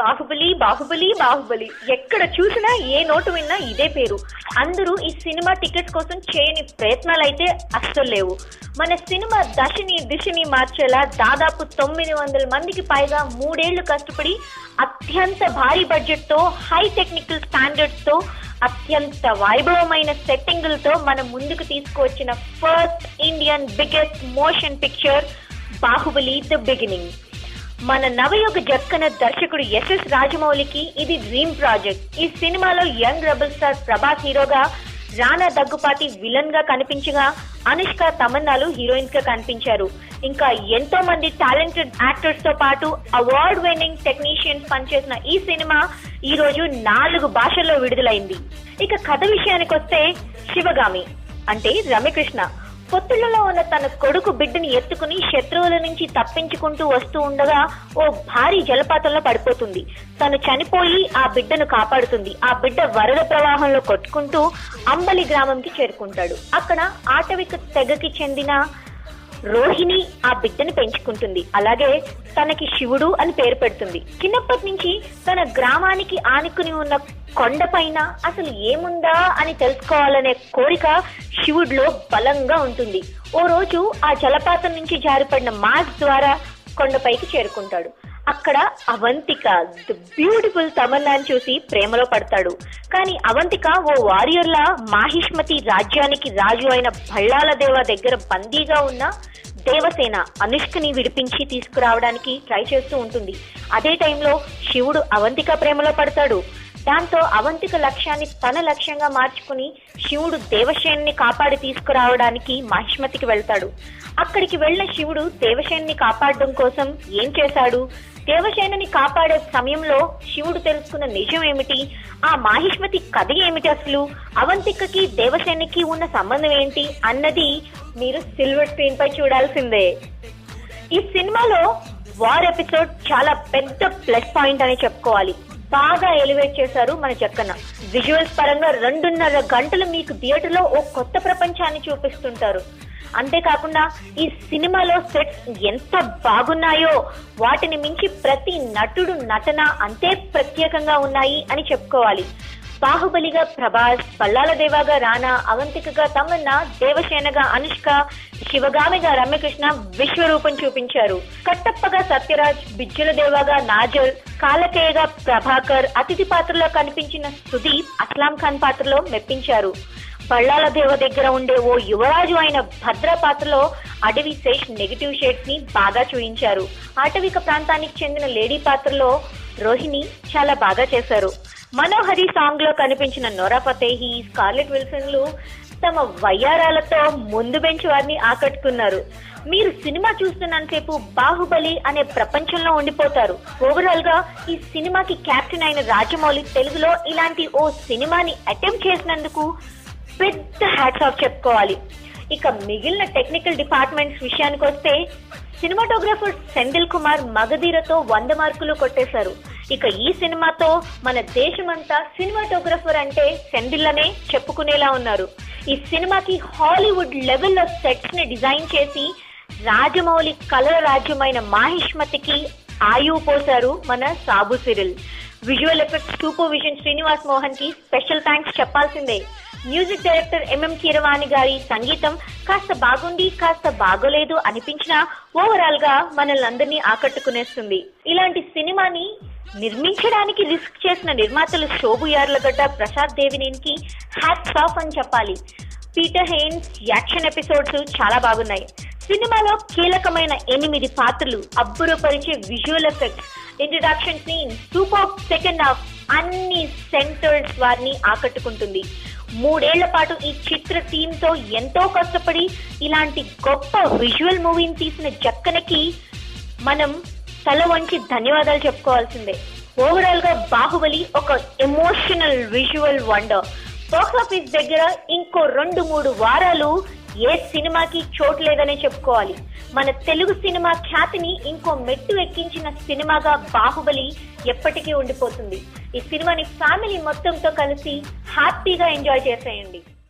బాహుబలి బాహుబలి బాహుబలి ఎక్కడ చూసినా ఏ నోటు విన్నా ఇదే పేరు. అందరూ ఈ సినిమా టికెట్స్ కోసం చేయని ప్రయత్నాలు అయితే అస్సలు లేవు. మన సినిమా దశని దిశని మార్చేలా దాదాపు 900 మందికి పైగా 3 ఏళ్లు కష్టపడి అత్యంత భారీ బడ్జెట్ తో హై టెక్నికల్ స్టాండర్డ్స్ తో అత్యంత వైభవమైన సెట్టింగులతో మన ముందుకు తీసుకువచ్చిన first Indian biggest motion picture Baahubali the beginning. మన నవయుగ జక్కన దర్శకుడు ఎస్ఎస్ రాజమౌళికి ఇది డ్రీమ్ ప్రాజెక్ట్. ఈ సినిమాలో యంగ్ రెబల్ స్టార్ ప్రభాస్ హీరోగా, రానా దగ్గుపాటి విలన్ గా కనిపించగా, అనుష్క తమన్నాలు హీరోయిన్స్ గా కనిపించారు. ఇంకా ఎంతో మంది టాలెంటెడ్ యాక్టర్స్ తో పాటు అవార్డ్ విన్నింగ్ టెక్నీషియన్స్ పనిచేసిన ఈ సినిమా ఈ రోజు 4 భాషల్లో విడుదలైంది. ఇక కథ విషయానికి వస్తే, శివగామి అంటే రమ్యకృష్ణ పొత్తులలో ఉన్న తన కొడుకు బిడ్డని ఎత్తుకుని శత్రువుల నుంచి తప్పించుకుంటూ వస్తూ ఉండగా ఓ భారీ జలపాతంలో పడిపోతుంది. తను చనిపోయి ఆ బిడ్డను కాపాడుతుంది. ఆ బిడ్డ వరద ప్రవాహంలో కొట్టుకుంటూ అంబలి గ్రామంకి చేరుకుంటాడు. అక్కడ ఆటవిక తెగకి చెందిన రోహిణి ఆ బిడ్డని పెంచుకుంటుంది. అలాగే తనకి శివుడు అని పేరు పెడుతుంది. చిన్నప్పటి నుంచి తన గ్రామానికి ఆనుకుని ఉన్న కొండపైన అసలు ఏముందా అని తెలుసుకోవాలనే కోరిక శివుడిలో బలంగా ఉంటుంది. ఓ రోజు ఆ జలపాతం నుంచి జారిపడిన మార్గ్ ద్వారా కొండపైకి చేరుకుంటాడు. అక్కడ అవంతిక ది బ్యూటిఫుల్ తమన్నాని చూసి ప్రేమలో పడతాడు. కానీ అవంతిక ఓ వారియర్ లా మాహిష్మతి రాజ్యానికి రాజు అయిన భళ్ళాల దేవ దగ్గర బందీగా ఉన్న దేవసేన అనుష్కని విడిపించి తీసుకురావడానికి ట్రై చేస్తూ ఉంటుంది. అదే టైంలో శివుడు అవంతిక ప్రేమలో పడతాడు. దాంతో అవంతిక లక్ష్యాన్ని తన లక్ష్యంగా మార్చుకుని శివుడు దేవసేనని కాపాడి తీసుకురావడానికి మహిష్మతికి వెళ్తాడు. అక్కడికి వెళ్లిన శివుడు దేవసేనని కాపాడడం కోసం ఏం చేశాడు, దేవసేనని కాపాడే సమయంలో శివుడు తెలుసుకున్న నిజం ఏమిటి, ఆ మాహిష్మతి కథ ఏమిటి, అసలు అవంతికకి దేవసేనకి ఉన్న సంబంధం ఏంటి అన్నది మీరు సిల్వర్ స్క్రీన్ పై చూడాల్సిందే. ఈ సినిమాలో వార్ ఎపిసోడ్ చాలా పెద్ద ప్లస్ పాయింట్ అని చెప్పుకోవాలి. బాగా ఎలివేట్ చేశారు మన జక్కన్న. విజువల్స్ పరంగా 2.5 గంటలు మీకు థియేటర్ లో ఓ కొత్త ప్రపంచాన్ని చూపిస్తుంటారు. అంతేకాకుండా ఈ సినిమాలో సెట్స్ ఎంత బాగున్నాయో వాటిని మించి ప్రతి నటుడు నటన అంతే ప్రత్యేకంగా ఉన్నాయి అని చెప్పుకోవాలి. బాహుబలిగా ప్రభాస్, బల్లాల దేవాగా రానా, అవంతికగా తమన్నా, దేవసేనగా అనుష్క, శివగామిగా రమ్యకృష్ణ విశ్వరూపం చూపించారు. కట్టప్పగా సత్యరాజ్, బిజ్జల దేవాగా నాజర్, కాలకేయగా ప్రభాకర్, అతిథి పాత్రలో కనిపించిన సుదీప్ అస్లాం ఖాన్ పాత్రలో మెప్పించారు. బళ్ళాల దేవ దగ్గర ఉండే ఓ యువరాజు అయిన భద్ర పాత్రలో అడవి శేష్ నెగిటివ్ షేడ్స్ ని బాగా చూయించారు. ఆటవిక ప్రాంతానికి చెందిన లేడీ పాత్రలో రోహిణి చాలా బాగా చేశారు. మనోహరి సాంగ్ లో కనిపించిన నోరా ఫతేహి, స్కార్లెట్ విల్సన్లు తమ వయ్యారాలతో ముందు బెంచ్ వారిని ఆకట్టుకున్నారు. మీరు సినిమా చూస్తున్నంతసేపు బాహుబలి అనే ప్రపంచంలో ఉండిపోతారు. ఓవరాల్ గా ఈ సినిమాకి కెప్టెన్ అయిన రాజమౌళి తెలుగులో ఇలాంటి ఓ సినిమాని అటెంప్ట్ చేసినందుకు పెద్ద హ్యాట్స్ ఆఫ్ చెప్పుకోవాలి. ఇక మిగిలిన టెక్నికల్ డిపార్ట్మెంట్స్ విషయానికి వస్తే, సినిమాటోగ్రఫర్ సెంధిల్ కుమార్ మగధీరతో 100 మార్కులు కొట్టేశారు. ఇక ఈ సినిమాతో మన దేశమంతా సినిమాటోగ్రఫర్ అంటే సెంధిల్ అనే చెప్పుకునేలా ఉన్నారు. ఈ సినిమాకి హాలీవుడ్ లెవెల్లో సెట్స్ ని డిజైన్ చేసి రాజమౌళి కళల రాజ్యమైన మాహిష్మతికి ఆయువు పోశారు మన Sabu Cyril. Visual effects supervision Srinivas Mohan కి స్పెషల్ థ్యాంక్స్ చెప్పాల్సిందే. Music director MM Keeravani garu సంగీతం కాస్త బాగుండి కాస్త బాగోలేదు అనిపించినా ఓవరాల్ గా మనల్ని అందరినీ ఆకట్టుకునేస్తుంది. ఇలాంటి సినిమాని నిర్మించడానికి రిస్క్ చేసిన నిర్మాతలు శోభు యార్లగడ్డ, ప్రసాద్ దేవినేనికి హ్యాట్స్ ఆఫ్ అని చెప్పాలి. పీటర్ హెయిన్స్ యాక్షన్ ఎపిసోడ్స్ చాలా బాగున్నాయి. సినిమాలో కీలకమైన 8 పాత్రలు, అబ్బురపరిచే visual effects, introduction scene, super second half అన్ని సెంటర్స్ వారిని ఆకట్టుకుంటుంది. 3 ఏళ్ల పాటు ఈ చిత్ర టీమ్ తో ఎంతో కష్టపడి ఇలాంటి గొప్ప విజువల్ మూవీని తీసిన జక్కనకి మనం తల వంచి ధన్యవాదాలు చెప్పుకోవాల్సిందే. ఓవరాల్ గా బాహుబలి ఒక emotional visual wonder. Box office దగ్గర ఇంకో 2-3 వారాలు ఏ సినిమాకి చోటు లేదనే చెప్పుకోవాలి. మన తెలుగు సినిమా ఖ్యాతిని ఇంకో మెట్టు ఎక్కించిన సినిమాగా బాహుబలి ఎప్పటికీ ఉండిపోతుంది. ఈ సినిమాని ఫ్యామిలీ మొత్తంతో కలిసి హ్యాపీగా ఎంజాయ్ చేసేయండి.